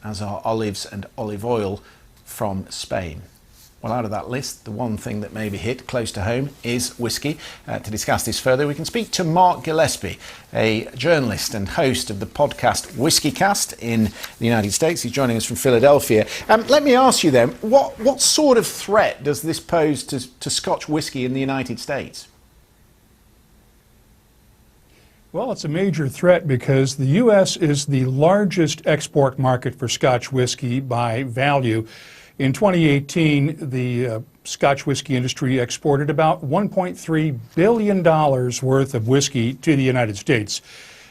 as are olives and olive oil from Spain. Well, out of that list, the one thing that maybe hit close to home is whiskey. To discuss this further, we can speak to Mark Gillespie, a journalist and host of the podcast WhiskyCast's in the United States. He's joining us from Philadelphia. Let me ask you then, what sort of threat does this pose to Scotch whisky in the United States? Well, it's a major threat because the U.S. is the largest export market for Scotch whisky by value. In 2018, the Scotch whisky industry exported about $1.3 billion worth of whiskey to the United States.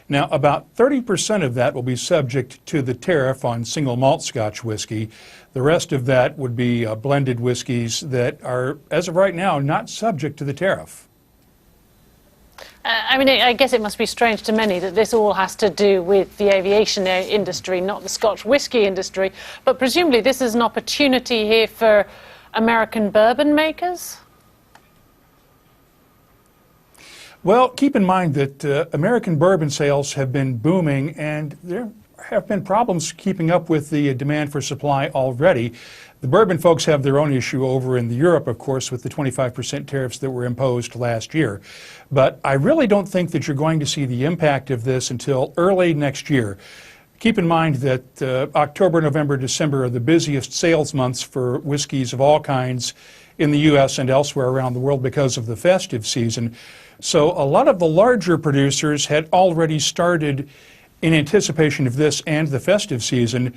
Now, about 30% of that will be subject to the tariff on single malt Scotch whisky. The rest of that would be blended whiskies that are, as of right now, not subject to the tariff. I guess it must be strange to many that this all has to do with the aviation industry, not the Scotch whisky industry. But presumably this is an opportunity here for American bourbon makers? Well, keep in mind that American bourbon sales have been booming, and there have been problems keeping up with the demand for supply already. The bourbon folks have their own issue over in Europe, of course, with the 25% tariffs that were imposed last year. But I really don't think that you're going to see the impact of this until early next year. Keep in mind that October, November, December are the busiest sales months for whiskeys of all kinds in the U.S. and elsewhere around the world because of the festive season. So a lot of the larger producers had already started, in anticipation of this and the festive season,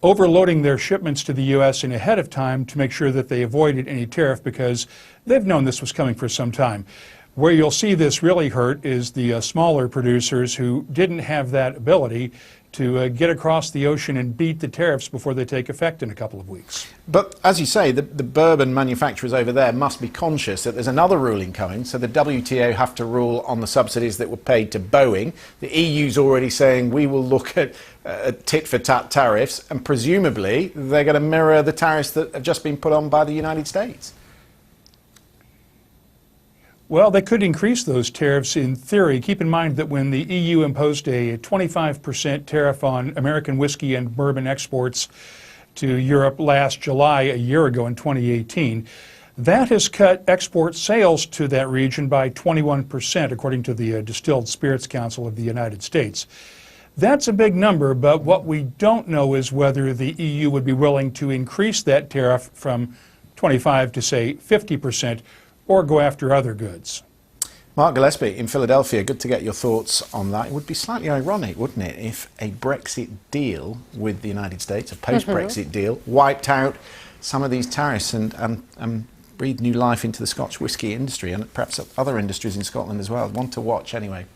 overloading their shipments to the U.S. in ahead of time to make sure that they avoided any tariff because they've known this was coming for some time. Where you'll see this really hurt is the smaller producers who didn't have that ability to get across the ocean and beat the tariffs before they take effect in a couple of weeks. But as you say, the bourbon manufacturers over there must be conscious that there's another ruling coming. So the WTO have to rule on the subsidies that were paid to Boeing. The EU's already saying we will look at tit-for-tat tariffs, and presumably they're going to mirror the tariffs that have just been put on by the United States. Well, they could increase those tariffs in theory. Keep in mind that when the EU imposed a 25% tariff on American whiskey and bourbon exports to Europe last July, a year ago in 2018, that has cut export sales to that region by 21%, according to the Distilled Spirits Council of the United States. That's a big number, but what we don't know is whether the EU would be willing to increase that tariff from 25 to, say, 50%, or go after other goods. Mark Gillespie in Philadelphia, good to get your thoughts on that. It would be slightly ironic, wouldn't it, if a Brexit deal with the United States, a post-Brexit deal, wiped out some of these tariffs and breathed new life into the Scotch whisky industry and perhaps other industries in Scotland as well. One to watch anyway.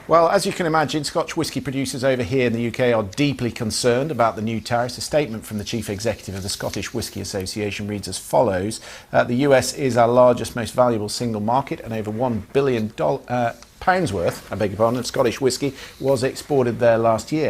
Well, as you can imagine, Scotch whisky producers over here in the UK are deeply concerned about the new tariffs. A statement from the chief executive of the Scottish Whisky Association reads as follows. The US is our largest, most valuable single market, and over £1 billion pounds worth, I beg your pardon, of Scottish whisky was exported there last year.